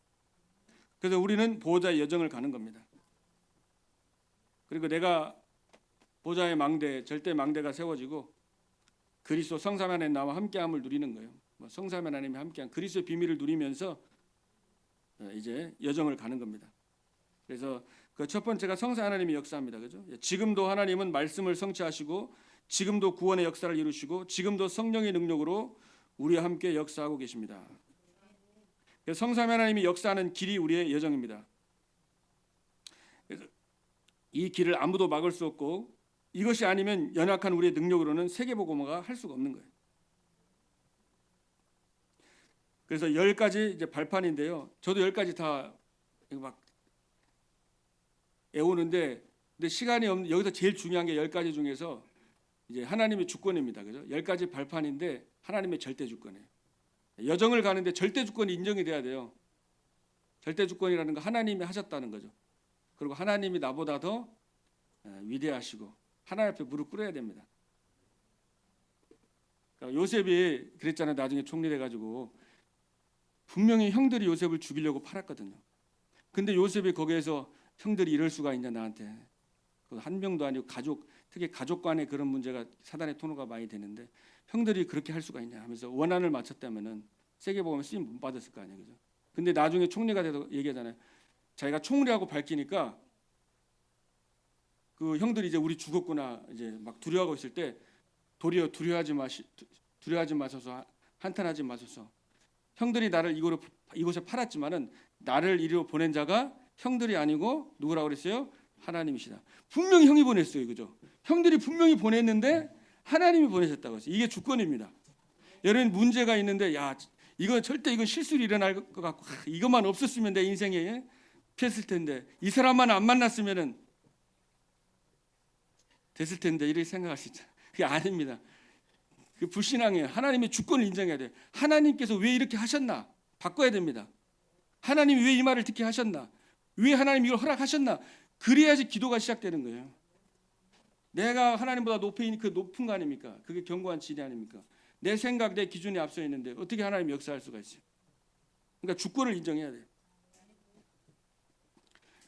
A: 그래서 우리는 보호자의 여정을 가는 겁니다. 그리고 내가 보호자의 망대, 절대 망대가 세워지고 그리스도 성삼 안에 나와 함께함을 누리는 거예요. 성삼 하나님이 함께한 그리스도의 비밀을 누리면서 이제 여정을 가는 겁니다. 그래서 그 첫 번째가 성삼 하나님이 역사합니다, 그죠? 지금도 하나님은 말씀을 성취하시고 지금도 구원의 역사를 이루시고 지금도 성령의 능력으로 우리와 함께 역사하고 계십니다. 성삼 하나님이 역사하는 길이 우리의 여정입니다. 그래서 이 길을 아무도 막을 수 없고 이것이 아니면 연약한 우리의 능력으로는 세계복음화가 할 수가 없는 거예요. 그래서 10가지 이제 발판인데요. 저도 10가지 다 막 애우는데 근데 시간이 없는, 여기서 제일 중요한 게 10가지 중에서 이제 하나님의 주권입니다. 그죠? 10가지 발판인데 하나님의 절대 주권이에요. 여정을 가는데 절대 주권이 인정이 돼야 돼요. 절대 주권이라는 거 하나님이 하셨다는 거죠. 그리고 하나님이 나보다 더 위대하시고 하나님 앞에 무릎 꿇어야 됩니다. 그러니까 요셉이 그랬잖아요. 나중에 총리돼 가지고 분명히 형들이 요셉을 죽이려고 팔았거든요. 근데 요셉이 거기에서 형들이 이럴 수가 있냐 나한테. 그 한 명도 아니고 가족, 특히 가족 간의 그런 문제가 사단의 토로가 많이 되는데 형들이 그렇게 할 수가 있냐 하면서 원한을 맞췄다면은 세계복음에 쓰임 못 받았을 거 아니에요. 그죠? 근데 나중에 총리가 돼서 얘기하잖아요. 자기가 총리하고 밝히니까 그 형들이 이제 우리 죽었구나 이제 막 두려워하고 있을 때 도리어 두려워하지 마소서, 한탄하지 마소서. 형들이 나를 이곳에 팔았지만은 나를 이리로 보낸 자가 형들이 아니고 누구라고 그랬어요? 하나님이시다. 분명히 형이 보냈어요. 그죠? 형들이 분명히 보냈는데 하나님이 보내셨다고 했어요. 이게 주권입니다. 여러분 문제가 있는데 야 이건 절대 이건 실수로 일어날 것 같고 이것만 없었으면 내 인생에 피했을 텐데 이 사람만 안 만났으면은 됐을 텐데 이렇게 생각할 수 있잖아요. 그게 아닙니다. 그 불신앙이에요. 하나님의 주권을 인정해야 돼요. 하나님께서 왜 이렇게 하셨나? 바꿔야 됩니다. 하나님이 왜 이 말을 듣게 하셨나? 왜 하나님 이걸 허락하셨나? 그래야지 기도가 시작되는 거예요. 내가 하나님보다 높은 거 아닙니까? 그게 견고한 진리 아닙니까? 내 생각, 내 기준이 앞서 있는데 어떻게 하나님 역사할 수가 있어요? 그러니까 주권을 인정해야 돼요.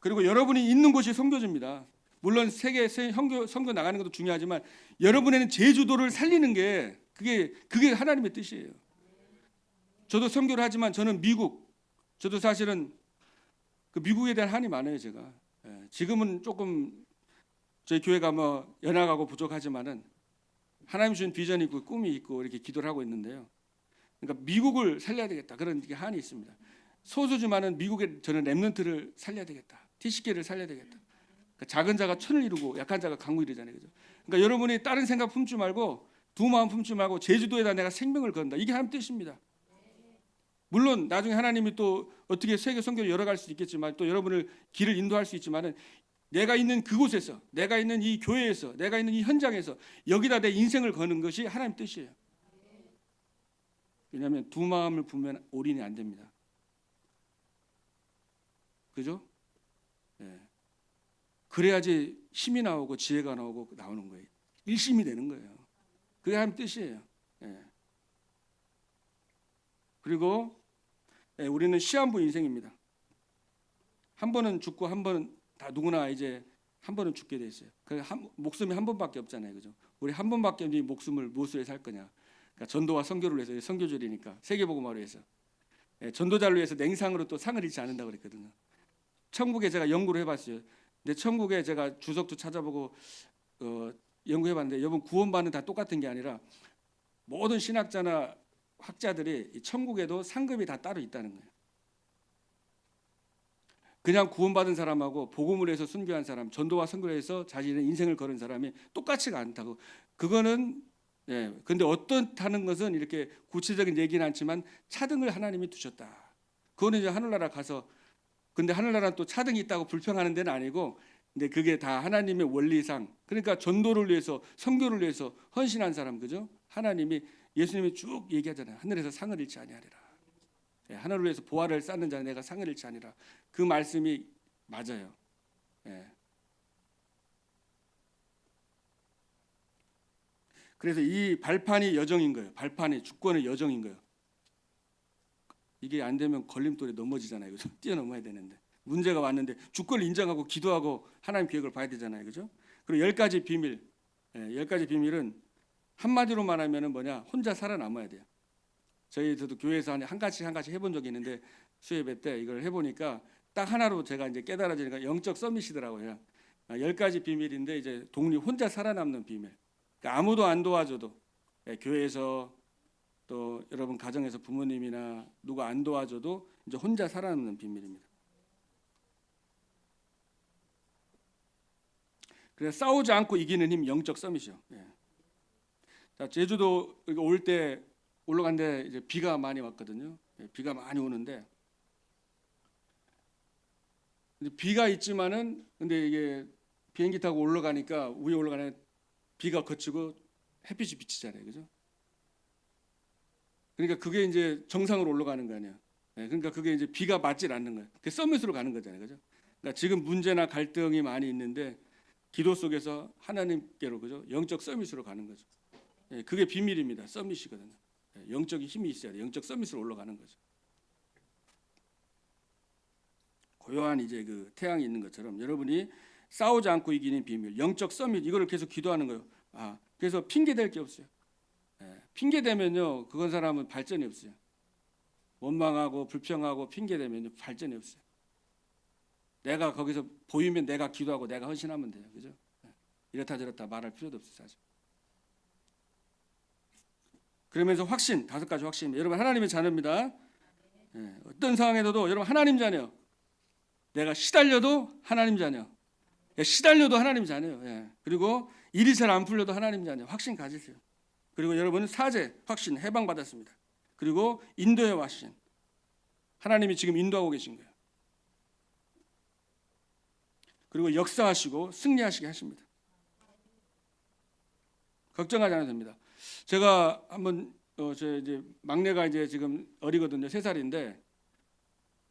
A: 그리고 여러분이 있는 곳이 선교지입니다. 물론 세계 선교 나가는 것도 중요하지만 여러분에는 제주도를 살리는 게 그게 하나님의 뜻이에요. 저도 선교를 하지만 저는 저도 사실은 그 미국에 대한 한이 많아요. 제가 지금은 조금 저희 교회가 뭐 연약하고 부족하지만은 하나님 주신 비전이 있고 꿈이 있고 이렇게 기도를 하고 있는데요. 그러니까 미국을 살려야 되겠다 그런 한이 있습니다. 소수지만은 미국에 저는 렘넌트를 살려야 되겠다. TCK를 살려야 되겠다. 그러니까 작은 자가 천을 이루고 약한 자가 강을 이루잖아요. 그죠? 그러니까 여러분이 다른 생각 품지 말고 두 마음 품지 말고 제주도에다 내가 생명을 건다. 이게 하나님 뜻입니다. 물론 나중에 하나님이 또 어떻게 세계 선교를 열어갈 수 있겠지만 또 여러분을 길을 인도할 수 있지만은 내가 있는 그곳에서 내가 있는 이 교회에서 내가 있는 이 현장에서 여기다 내 인생을 거는 것이 하나님 뜻이에요. 왜냐하면 두 마음을 품으면 올인이 안 됩니다. 그죠? 네. 그래야지 힘이 나오고 지혜가 나오고 나오는 거예요. 일심이 되는 거예요. 그게 하나님 뜻이에요. 네. 그리고 우리는 시한부 인생입니다. 한 번은 죽고 한 번은 다 누구나 이제 한 번은 죽게 돼 있어요. 목숨이 한 번밖에 없잖아요, 그죠? 우리 한 번밖에 없는 이 목숨을 무엇으로 살 거냐? 그러니까 전도와 선교를 위해서 선교절이니까 세계복음화를 위해서 전도자를 위해서 냉상으로 또 상을 잃지 않는다고 그랬거든요. 천국에 제가 연구를 해봤어요. 근데 천국에 제가 주석도 찾아보고 연구해봤는데 여러분 구원받는 다 똑같은 게 아니라 모든 신학자나 학자들이 천국에도 상급이 다 따로 있다는 거예요. 그냥 구원받은 사람하고 복음을 해서 순교한 사람, 전도와 선교를 해서 자신의 인생을 걸은 사람이 똑같지가 않다고. 그거는 근데 어떻다는 것은 이렇게 구체적인 얘기는 않지만 차등을 하나님이 두셨다. 그거는 이제 하늘나라 가서 근데 하늘나라는 또 차등이 있다고 불평하는 데는 아니고 근데 그게 다 하나님의 원리상 그러니까 전도를 위해서 선교를 위해서 헌신한 사람 그죠? 하나님이 예수님이 쭉 얘기하잖아요. 하늘에서 상을 잃지 아니하리라. 하늘을 위해서 보화를 쌓는 자는 내가 상을 잃지 아니라. 그 말씀이 맞아요. 그래서 이 발판이 여정인 거예요. 발판이 주권의 여정인 거예요. 이게 안 되면 걸림돌에 넘어지잖아요. 그죠? 뛰어넘어야 되는데 문제가 왔는데 주권을 인정하고 기도하고 하나님 계획을 봐야 되잖아요. 그죠? 그리고 10가지 비밀. 10가지 비밀은 한마디로 말하면은 뭐냐? 혼자 살아남아야 돼요. 저희도 교회에서 한 가지 해본 적이 있는데 수예배 때 이걸 해보니까 딱 하나로 제가 이제 깨달아지니까 영적 서밋이더라고요. 10가지 비밀인데 이제 혼자 살아남는 비밀. 그러니까 아무도 안 도와줘도 교회에서 또 여러분 가정에서 부모님이나 누가 안 도와줘도 이제 혼자 살아남는 비밀입니다. 그래서 싸우지 않고 이기는 힘 영적 서밋이요. 자, 제주도 올 때 올라간데 이제 비가 많이 왔거든요. 비가 많이 오는데 비가 있지만은 근데 이게 비행기 타고 올라가니까 위에 올라가는 비가 거치고 햇빛이 비치잖아요, 그죠? 그러니까 그게 이제 정상으로 올라가는 거 아니야. 그러니까 그게 이제 비가 맞질 않는 거예요. 그게 서밋으로 가는 거잖아요, 그죠? 그러니까 지금 문제나 갈등이 많이 있는데 기도 속에서 하나님께로, 그죠? 영적 서밋으로 가는 거죠. 그게 비밀입니다. 서밋이거든요. 영적인 힘이 있어야 돼. 영적 서밋으로 올라가는 거죠. 고요한 이제 그 태양이 있는 것처럼 여러분이 싸우지 않고 이기는 비밀, 영적 서밋, 이거를 계속 기도하는 거예요. 그래서 핑계 댈 게 없어요. 핑계 대면요, 그건 사람은 발전이 없어요. 원망하고 불평하고 핑계 대면요, 발전이 없어요. 내가 거기서 보이면 내가 기도하고 내가 헌신하면 돼요, 그죠? 이렇다 저렇다 말할 필요도 없어요, 사실. 그러면서 확신, 5가지 확신. 여러분 하나님의 자녀입니다. 어떤 상황에서도 여러분 하나님 자녀. 내가 시달려도 하나님 자녀. 시달려도 하나님 자녀예요. 그리고 일이 잘 안 풀려도 하나님 자녀. 확신 가지세요. 그리고 여러분은 사제, 확신, 해방받았습니다. 그리고 인도의 확신. 하나님이 지금 인도하고 계신 거예요. 그리고 역사하시고 승리하시게 하십니다. 걱정하지 않아도 됩니다. 제가 한번 제 이제 막내가 이제 지금 어리거든요. 3살인데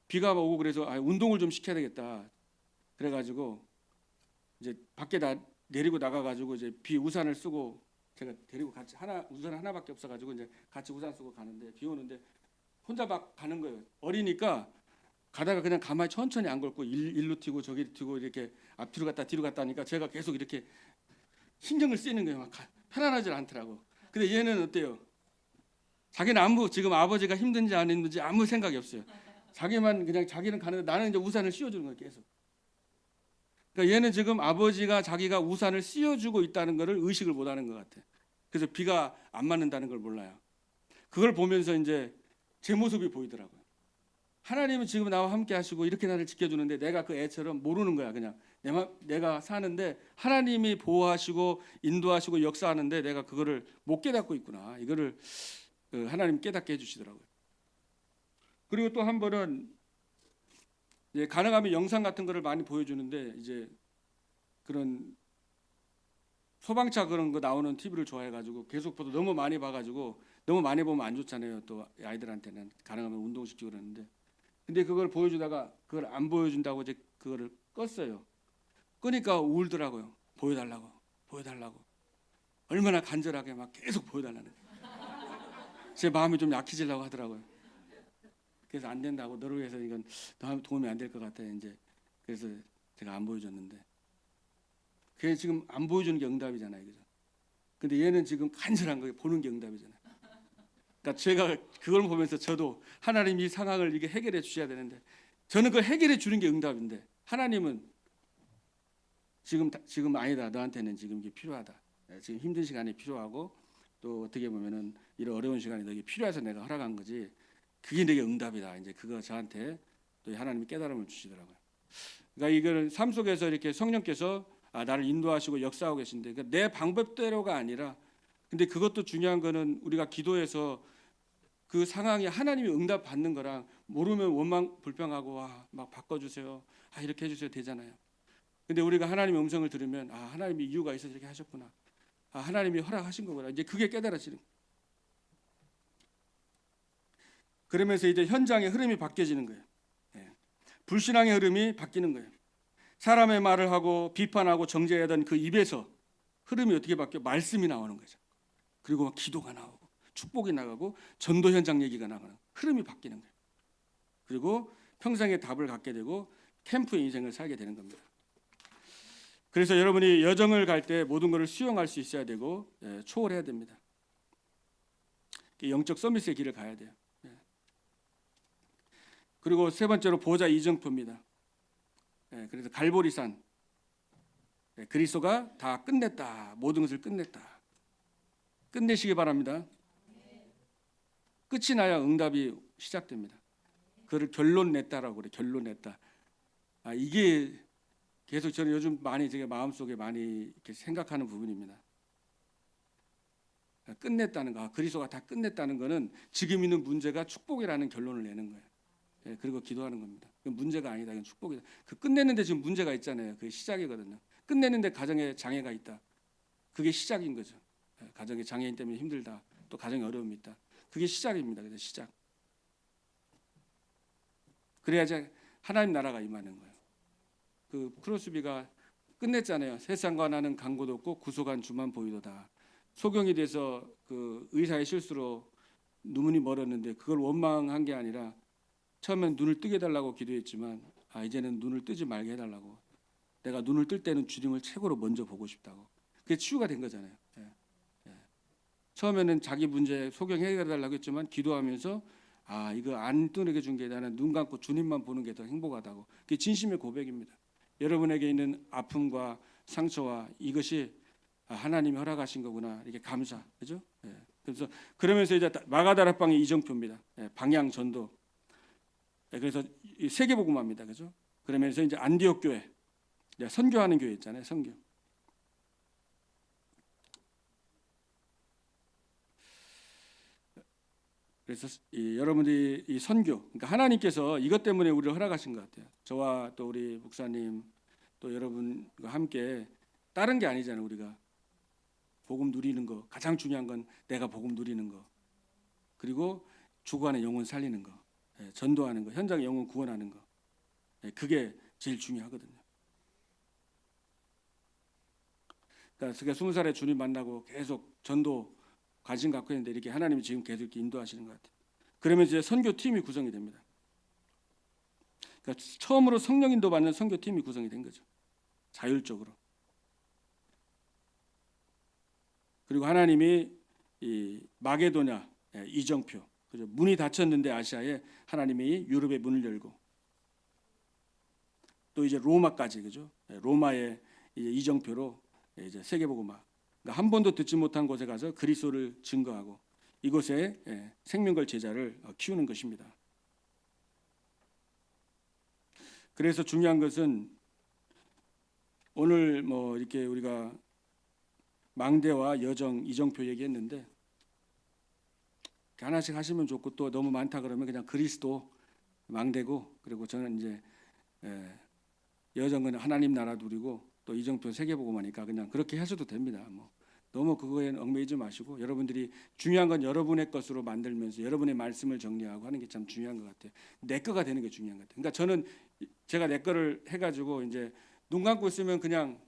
A: 비가 오고 그래서 운동을 좀 시켜야 되겠다. 그래가지고 이제 밖에 내리고 나가가지고 이제 비 우산을 쓰고 제가 데리고 같이 우산 하나밖에 없어가지고 이제 같이 우산 쓰고 가는데 비 오는데 혼자 막 가는 거예요. 어리니까 가다가 그냥 가만히 천천히 안 걸고 일로 튀고 저기 튀고 이렇게 앞뒤로 갔다 뒤로 갔다 하니까 제가 계속 이렇게 신경을 쓰이는 거예요. 막 편안하지 않더라고. 근데 얘는 어때요? 자기는 지금 아버지가 힘든지 안 힘든지 아무 생각이 없어요. 자기만 그냥 자기는 가는데 나는 이제 우산을 씌워주는 거예요, 계속. 그러니까 얘는 지금 아버지가 자기가 우산을 씌워주고 있다는 것을 의식을 못하는 것 같아. 그래서 비가 안 맞는다는 걸 몰라요. 그걸 보면서 이제 제 모습이 보이더라고요. 하나님은 지금 나와 함께 하시고 이렇게 나를 지켜주는데 내가 그 애처럼 모르는 거야. 그냥 내가 사는데 하나님이 보호하시고 인도하시고 역사하는데 내가 그거를 못 깨닫고 있구나. 이거를 하나님 깨닫게 해주시더라고요. 그리고 또 한 번은 가능하면 영상 같은 거를 많이 보여주는데 이제 그런 소방차 그런 거 나오는 TV를 좋아해가지고 계속 보도 너무 많이 봐가지고 너무 많이 보면 안 좋잖아요. 또 아이들한테는 가능하면 운동시키고 그러는데 근데 그걸 보여주다가 그걸 안 보여준다고 이제 그거를 껐어요. 끄니까 울더라고요. 보여달라고. 얼마나 간절하게 막 계속 보여달라는 거예요. 제 마음이 좀 약해지려고 하더라고요. 그래서 안 된다고 너를 위해서 이건 도움이 안 될 것 같아 이제 그래서 제가 안 보여줬는데 그게 지금 안 보여주는 게 응답이잖아요, 그죠? 근데 얘는 지금 간절한 거 보는 게 응답이잖아요. 그러니까 제가 그걸 보면서 저도 하나님 이 상황을 이게 해결해 주셔야 되는데 저는 그걸 해결해 주는 게 응답인데 하나님은 지금 아니다. 너한테는 지금 이게 필요하다. 지금 힘든 시간이 필요하고 또 어떻게 보면은 이런 어려운 시간이 너에게 필요해서 내가 허락한 거지. 그게 내게 응답이다. 이제 그거 저한테 또 하나님이 깨달음을 주시더라고요. 그러니까 이거는 삶 속에서 이렇게 성령께서 나를 인도하시고 역사하고 계신데 그러니까 내 방법대로가 아니라 근데 그것도 중요한 거는 우리가 기도해서 그 상황이 하나님이 응답 받는 거랑 모르면 원망 불평하고 막 바꿔주세요. 이렇게 해주세요 되잖아요. 근데 우리가 하나님의 음성을 들으면 하나님이 이유가 있어서 이렇게 하셨구나. 하나님이 허락하신 거구나. 이제 그게 깨달아지는 거예요. 그러면서 이제 현장의 흐름이 바뀌어지는 거예요. 불신앙의 흐름이 바뀌는 거예요. 사람의 말을 하고 비판하고 정죄하던 그 입에서 흐름이 어떻게 바뀌어? 말씀이 나오는 거죠. 그리고 막 기도가 나오고 축복이 나가고 전도 현장 얘기가 나가는 흐름이 바뀌는 거예요. 그리고 평생의 답을 갖게 되고 캠프의 인생을 살게 되는 겁니다. 그래서 여러분이 여정을 갈 때 모든 것을 수용할 수 있어야 되고 초월해야 됩니다. 영적 서밋의 길을 가야 돼요. 그리고 세 번째로 보좌 이정표입니다. 그래서 갈보리산 그리스도가 다 끝냈다. 모든 것을 끝냈다. 끝내시기 바랍니다. 끝이 나야 응답이 시작됩니다. 그를 결론 냈다라고 그래. 결론 냈다. 이게 계속 저는 요즘 많이 제가 마음속에 많이 이렇게 생각하는 부분입니다. 끝냈다는 거, 그리스도가 다 끝냈다는 거는 지금 있는 문제가 축복이라는 결론을 내는 거예요. 그리고 기도하는 겁니다. 그건 문제가 아니다. 이건 축복이다. 그 끝냈는데 지금 문제가 있잖아요. 그게 시작이거든요. 끝냈는데 가정에 장애가 있다. 그게 시작인 거죠. 가정에 장애인 때문에 힘들다. 또 가정에 어려움이 있다. 그게 시작입니다. 그래서 시작. 그래야지 하나님 나라가 임하는 거예요. 그 크로스비가 끝냈잖아요. 세상과 나는 강고도 없고 구속한 주만 보이도다. 소경이 돼서 그 의사의 실수로 눈이 멀었는데 그걸 원망한 게 아니라 처음엔 눈을 뜨게 해달라고 기도했지만 이제는 눈을 뜨지 말게 해달라고. 내가 눈을 뜰 때는 주님을 최고로 먼저 보고 싶다고. 그게 치유가 된 거잖아요. 처음에는 자기 문제 소경 해결해달라고 했지만 기도하면서 이거 안 뜨게 준 게 나는 눈 감고 주님만 보는 게 더 행복하다고. 그게 진심의 고백입니다. 여러분에게 있는 아픔과 상처와 이것이 하나님이 허락하신 거구나 이렇게 감사, 그죠? 그래서 그러면서 이제 마가다락방의 이정표입니다. 방향 전도. 그래서 세계복음화입니다, 그죠? 그러면서 이제 안디옥 교회, 선교하는 교회 있잖아요, 선교. 그래서 여러분들이 이 선교, 그러니까 하나님께서 이것 때문에 우리를 허락하신 것 같아요. 저와 또 우리 목사님 또 여러분과 함께 다른 게 아니잖아요. 우리가 복음 누리는 거 가장 중요한 건 내가 복음 누리는 거, 그리고 죽어가는 영혼 살리는 거, 전도하는 거, 현장 영혼 구원하는 거, 그게 제일 중요하거든요. 그러니까 20살에 주님 만나고 계속 전도 관심 갖고 있는데 이렇게 하나님이 지금 계속 이렇게 인도하시는 것 같아요. 그러면 이제 선교팀이 구성이 됩니다. 그러니까 처음으로 성령 인도 받는 선교팀이 구성이 된 거죠. 자율적으로. 그리고 하나님이 이 마게도냐 이정표, 그죠? 문이 닫혔는데 아시아에 하나님이 유럽의 문을 열고 또 이제 로마까지, 그죠? 로마의 이정표로 이제 세계복음화. 그러니까 한 번도 듣지 못한 곳에 가서 그리스도를 증거하고 이곳에 생명걸 제자를 키우는 것입니다. 그래서 중요한 것은 오늘 뭐 이렇게 우리가 망대와 여정, 이정표 얘기했는데 하나씩 하시면 좋고 또 너무 많다 그러면 그냥 그리스도 망대고, 그리고 저는 이제 여정은 하나님 나라 누리고 또 이정표 세계복음화니까 그냥 그렇게 하셔도 됩니다. 뭐 너무 그거에 얽매이지 마시고 여러분들이 중요한 건 여러분의 것으로 만들면서 여러분의 말씀을 정리하고 하는 게 참 중요한 것 같아요. 내 거가 되는 게 중요한 것 같아요. 그러니까 저는 제가 내 거를 해가지고 이제 눈 감고 있으면 그냥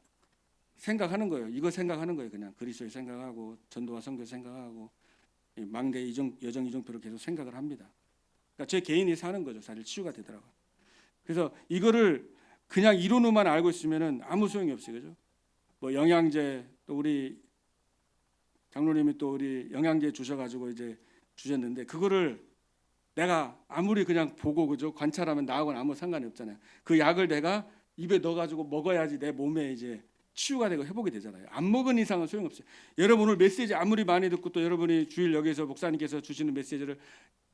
A: 생각하는 거예요. 이거 생각하는 거예요. 그냥 그리스도의 생각하고 전도와 선교 생각하고 망대 여정 이정표로 계속 생각을 합니다. 그러니까 제 개인이 사는 거죠. 사실 치유가 되더라고요. 그래서 이거를 그냥 이론으로만 알고 있으면은 아무 소용이 없어요, 그죠? 뭐 영양제, 또 우리 장로님이 또 우리 영양제 주셔가지고 이제 주셨는데 그거를 내가 아무리 그냥 보고, 그죠? 관찰하면 나하고는 아무 상관이 없잖아요. 그 약을 내가 입에 넣어가지고 먹어야지 내 몸에 이제 치유가 되고 회복이 되잖아요. 안 먹은 이상은 소용없어요. 여러분 오늘 메시지 아무리 많이 듣고 또 여러분이 주일 여기서 목사님께서 주시는 메시지를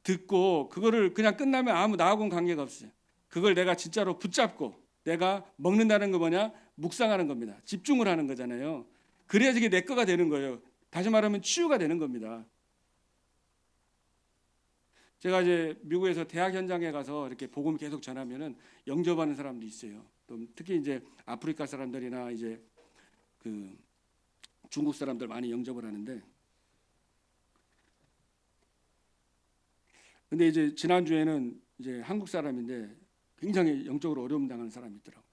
A: 듣고 그거를 그냥 끝나면 아무 나하고는 관계가 없어요. 그걸 내가 진짜로 붙잡고 내가 먹는다는 거 뭐냐? 묵상하는 겁니다. 집중을 하는 거잖아요. 그래야지 이게 내 거가 되는 거예요. 다시 말하면 치유가 되는 겁니다. 제가 이제 미국에서 대학 현장에 가서 이렇게 복음 계속 전하면은 영접하는 사람도 있어요. 또 특히 이제 아프리카 사람들이나 이제 그 중국 사람들 많이 영접을 하는데, 근데 이제 지난주에는 이제 한국 사람인데 굉장히 영적으로 어려움 당하는 사람이 있더라고.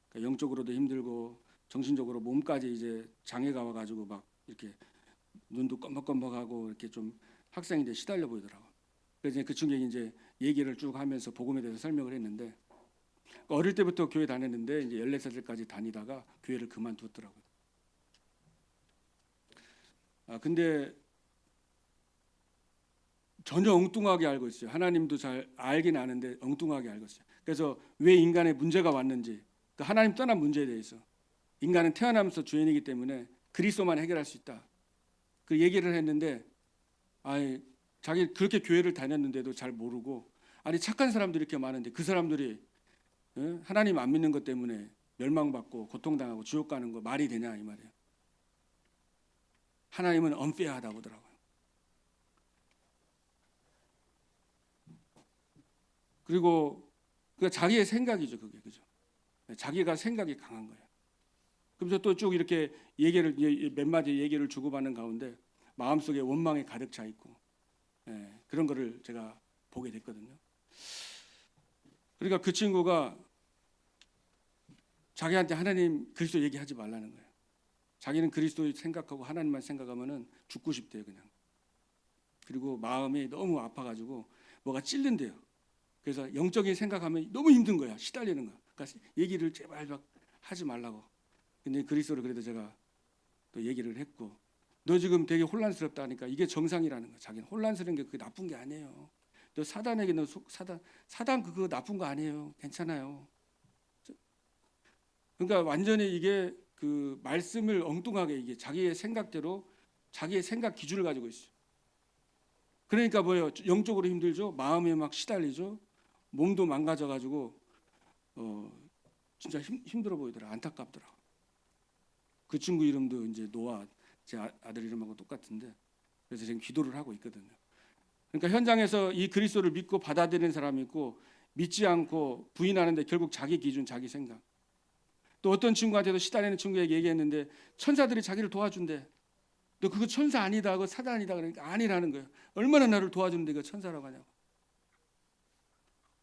A: 그러니까 영적으로도 힘들고 정신적으로 몸까지 이제 장애가 와가지고 막 이렇게 눈도 껌벅껌벅하고 이렇게 좀 학생인데 시달려 보이더라고. 그래서 그 친구에게 이제 얘기를 쭉 하면서 복음에 대해서 설명을 했는데 어릴 때부터 교회 다녔는데 이제 14살까지 다니다가 교회를 그만두었더라고요. 근데 전혀 엉뚱하게 알고 있어요. 하나님도 잘 알긴 아는데 엉뚱하게 알고 있어요. 그래서 왜 인간에 문제가 왔는지, 그 하나님 떠난 문제에 대해서, 인간은 태어나면서 죄인이기 때문에 그리스도만 해결할 수 있다. 그 얘기를 했는데 자기 그렇게 교회를 다녔는데도 잘 모르고, 아니 착한 사람들이 이렇게 많은데 그 사람들이 하나님 안 믿는 것 때문에 멸망받고 고통당하고 지옥 가는 거 말이 되냐 이 말이에요. 하나님은 언페어하다고 하더라고요. 그리고 그 자기의 생각이죠, 그게, 그죠? 자기가 생각이 강한 거예요. 그래서 또 쭉 이렇게 얘기를 몇 마디 얘기를 주고받는 가운데 마음속에 원망이 가득 차 있고, 그런 거를 제가 보게 됐거든요. 그러니까 그 친구가 자기한테 하나님 그리스도 얘기하지 말라는 거예요. 자기는 그리스도 생각하고 하나님만 생각하면은 죽고 싶대요 그냥. 그리고 마음이 너무 아파가지고 뭐가 찔린대요. 그래서 영적인 생각하면 너무 힘든 거야. 시달리는 거야. 그러니까 얘기를 제발 막 하지 말라고. 근데 그리스도를 그래도 제가 또 얘기를 했고, 너 지금 되게 혼란스럽다니까 이게 정상이라는 거야. 자기는 혼란스러운 게 그게 나쁜 게 아니에요. 너 사단에게 너 사단 그거 나쁜 거 아니에요. 괜찮아요. 그러니까 완전히 이게 그 말씀을 엉뚱하게 이게 자기의 생각대로 자기의 생각 기준을 가지고 있어요. 그러니까 뭐예요? 영적으로 힘들죠. 마음이 막 시달리죠. 몸도 망가져가지고 진짜 힘들어 보이더라. 안타깝더라. 그 친구 이름도 이제 노아, 제 아들 이름하고 똑같은데, 그래서 지금 기도를 하고 있거든요. 그러니까 현장에서 이 그리스도를 믿고 받아들이는 사람이 있고 믿지 않고 부인하는데 결국 자기 기준, 자기 생각. 또 어떤 친구한테도 시달리는 친구에게 얘기했는데 천사들이 자기를 도와준대. 너 그거 천사 아니다, 그거 사단이다. 그러니까 아니라는 거예요. 얼마나 나를 도와주는데 그 천사라고 하냐고.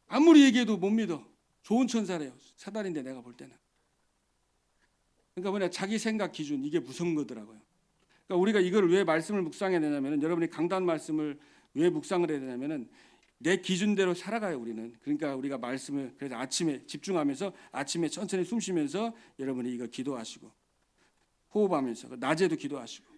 A: 아무리 얘기해도 못 믿어. 좋은 천사래요. 사단인데 내가 볼 때는. 그러니까 뭐냐, 자기 생각 기준, 이게 무서운 거더라고요. 그러니까 우리가 이걸 왜 말씀을 묵상해야 되냐면은, 여러분이 강단 말씀을 왜 묵상을 해야 되냐면은 내 기준대로 살아가요 우리는. 그러니까 우리가 말씀을 그래서 아침에 집중하면서 아침에 천천히 숨 쉬면서 여러분이 이거 기도하시고 호흡하면서 낮에도 기도하시고,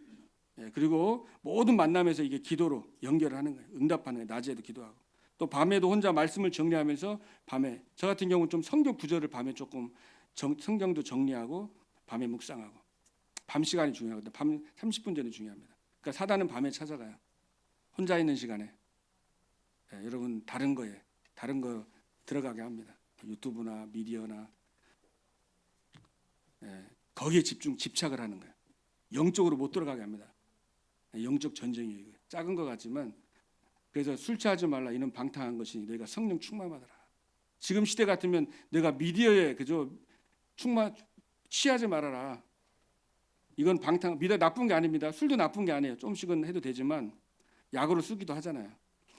A: 그리고 모든 만남에서 이게 기도로 연결하는 거예요. 응답하는 거예요. 낮에도 기도하고 또 밤에도 혼자 말씀을 정리하면서 밤에 저 같은 경우는 좀 성경 구절을 밤에 조금 성경도 정리하고 밤에 묵상하고, 밤 시간이 중요하거든요. 밤 30분 전이 중요합니다. 그러니까 사단은 밤에 찾아가요. 혼자 있는 시간에. 여러분 다른 거 들어가게 합니다. 유튜브나 미디어나 거기에 집착을 하는 거예요. 영적으로 못 들어가게 합니다. 영적 전쟁이에요. 작은 것 같지만, 그래서 술 취하지 말라 이는 방탕한 것이니 너희가 성령 충만하더라. 지금 시대 같으면 내가 미디어에 그저 취하지 말아라. 이건 방탕, 미디어 나쁜 게 아닙니다. 술도 나쁜 게 아니에요. 조금씩은 해도 되지만 약으로 쓰기도 하잖아요.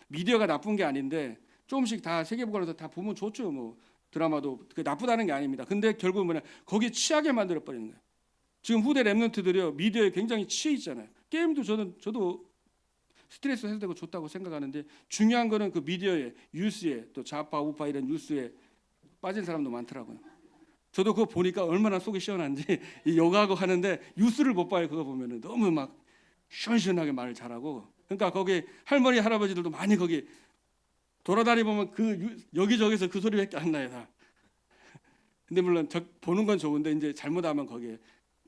A: 미디어가 나쁜 게 아닌데 조금씩 다 세계보관해서 다 보면 좋죠. 뭐 드라마도 그게 나쁘다는 게 아닙니다. 근데 결국은 뭐냐, 거기에 취하게 만들어 버리는 거예요. 지금 후대 랩런트들이요 미디어에 굉장히 취해 있잖아요. 게임도 저도 스트레스 해소되고 좋다고 생각하는데, 중요한 거는 그 미디어에, 뉴스에, 또 좌파 우파 이런 뉴스에 빠진 사람도 많더라고요. 저도 그거 보니까 얼마나 속이 시원한지 이 요가하고 하는데 뉴스를 못 봐요. 그거 보면은 너무 막 시원시원하게 말을 잘하고. 그러니까 거기 할머니 할아버지들도 많이 거기 돌아다니 보면 그 여기저기서 그 소리밖에 안 나요 다. 근데 물론 보는 건 좋은데 이제 잘못하면 거기에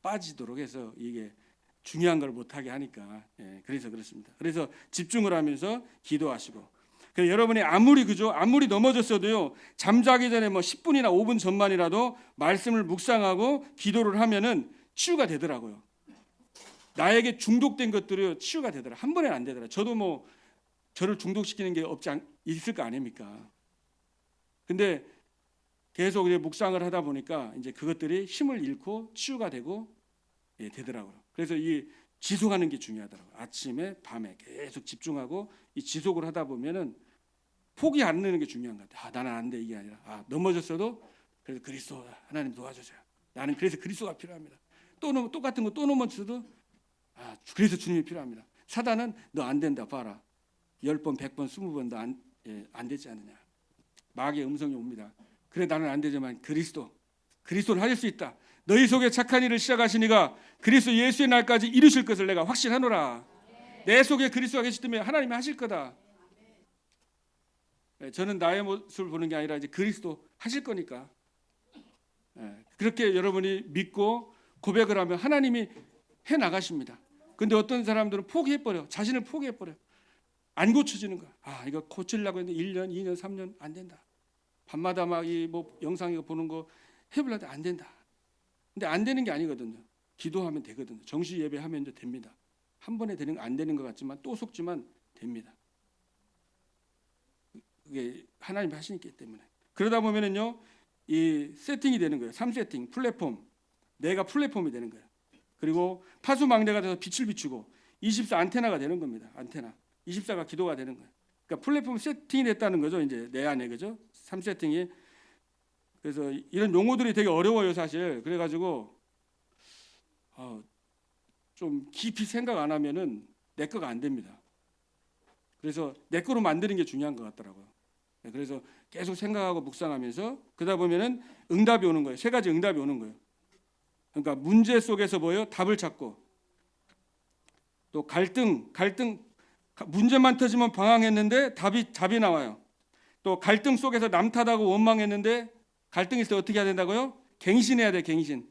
A: 빠지도록 해서 이게 중요한 걸 못하게 하니까, 그래서 그렇습니다. 그래서 집중을 하면서 기도하시고, 그래서 여러분이 아무리 넘어졌어도요 잠자기 전에 뭐 10분이나 5분 전만이라도 말씀을 묵상하고 기도를 하면은 치유가 되더라고요. 나에게 중독된 것들이 치유가 되더라. 한 번에 안 되더라. 저도 뭐 저를 중독시키는 게 있을 거 아닙니까? 근데 계속 이제 묵상을 하다 보니까 이제 그것들이 힘을 잃고 치유가 되고 되더라고요. 그래서 이 지속하는 게 중요하더라고요. 아침에 밤에 계속 집중하고 이 지속을 하다 보면은 포기 안 내는 게 중요한 것 같아요. 나는 안 돼 이게 아니라 넘어졌어도 그래서 그리스도 하나님 도와주세요. 나는 그래서 그리스도가 필요합니다. 또 똑같은 거 또 넘어져도 그래서 주님이 필요합니다. 사단은 너 안 된다 봐라. 10번 100번 20번 너 안 되지 않느냐. 마귀의 음성이 옵니다. 그래 나는 안 되지만 그리스도는 하실 수 있다. 너희 속에 착한 일을 시작하시니가 그리스도 예수의 날까지 이루실 것을 내가 확신하노라. 내 속에 그리스도가 계시기 때문에 하나님이 하실 거다. 저는 나의 모습을 보는 게 아니라 이제 그리스도 하실 거니까. 그렇게 여러분이 믿고 고백을 하면 하나님이 해 나가십니다. 근데 어떤 사람들은 포기해버려. 자신을 포기해버려. 안 고쳐지는 거야. 이거 고치려고 했는데 1년, 2년, 3년 안 된다. 밤마다 막 이 뭐 영상 이거 보는 거 해보려도 안 된다. 근데 안 되는 게 아니거든요. 기도하면 되거든요. 정시 예배하면 이제 됩니다. 한 번에 안 되는 것 같지만 또 속지만 됩니다. 그게 하나님이 하시기 때문에. 그러다 보면은요 이 세팅이 되는 거예요. 3세팅 플랫폼. 내가 플랫폼이 되는 거예요. 그리고 파수망대가 돼서 빛을 비추고 24 안테나가 되는 겁니다. 안테나. 24가 기도가 되는 거예요. 그러니까 플랫폼 세팅이 됐다는 거죠. 이제 내 안에 그죠? 3세팅이. 그래서 이런 용어들이 되게 어려워요, 사실. 그래가지고 좀 깊이 생각 안 하면은 내 거가 안 됩니다. 그래서 내 거로 만드는 게 중요한 것 같더라고요. 그래서 계속 생각하고 묵상하면서 그러다 보면은 응답이 오는 거예요. 세 가지 응답이 오는 거예요. 그러니까 문제 속에서 뭐예요? 답을 찾고, 또 갈등 문제만 터지면 방황했는데 답이 나와요. 또 갈등 속에서 남 탓하고 원망했는데 갈등이 있을 때 어떻게 해야 된다고요? 갱신해야 돼, 갱신.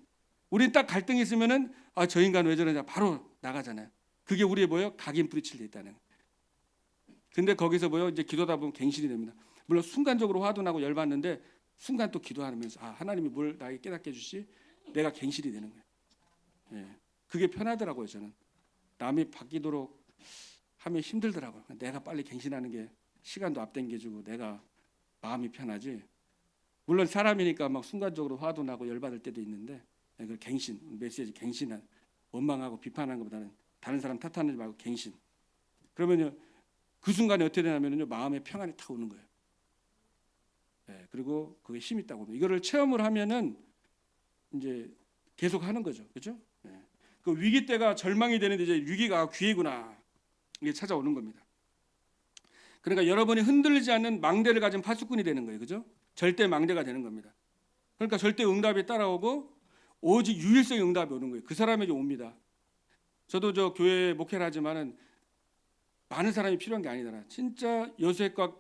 A: 우린 딱 갈등이 있으면은 저 인간 왜 저러냐 바로 나가잖아요. 그게 우리의 뭐예요? 각인 뿌리칠 때 있다는. 근데 거기서 뭐예요? 이제 기도하다 보면 갱신이 됩니다. 물론 순간적으로 화도 나고 열받는데 순간 또 기도하면서 하나님이 뭘 나에게 깨닫게 해주시? 내가 갱신이 되는 거예요. 예. 그게 편하더라고요. 저는 남이 바뀌도록 하면 힘들더라고요. 내가 빨리 갱신하는 게 시간도 앞당겨주고 내가 마음이 편하지. 물론 사람이니까 막 순간적으로 화도 나고 열받을 때도 있는데 그 갱신, 메시지 갱신한, 원망하고 비판하는 것보다는 다른 사람 탓하는 말고 갱신. 그러면요 그 순간에 어떻게 되냐면요 마음의 평안이 탁 오는 거예요. 예, 그리고 그게 힘이 있다고 봅니다. 이거를 체험을 하면은 이제 계속 하는 거죠, 그렇죠? 예. 그 위기 때가 절망이 되는데 이제 위기가 기회구나 이게 찾아오는 겁니다. 그러니까 여러분이 흔들리지 않는 망대를 가진 파수꾼이 되는 거예요, 그렇죠? 절대 망대가 되는 겁니다. 그러니까 절대 응답이 따라오고 오직 유일성의 응답이 오는 거예요. 그 사람에게 옵니다. 저도 저 교회 목회를 하지만은 많은 사람이 필요한 게 아니더라. 진짜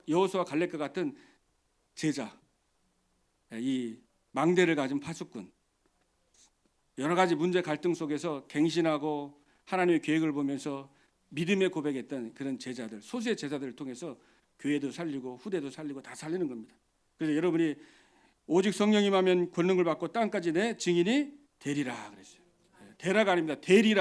A: 여호수아와 갈렙과 같은 제자, 이 망대를 가진 파수꾼, 여러 가지 문제 갈등 속에서 갱신하고 하나님의 계획을 보면서 믿음의 고백했던 그런 제자들, 소수의 제자들을 통해서 교회도 살리고 후대도 살리고 다 살리는 겁니다. 그래서 여러분이 오직 성령이 임하면 권능을 받고 땅까지 내 증인이 되리라 그랬어요. 되라가 아닙니다. 되리라.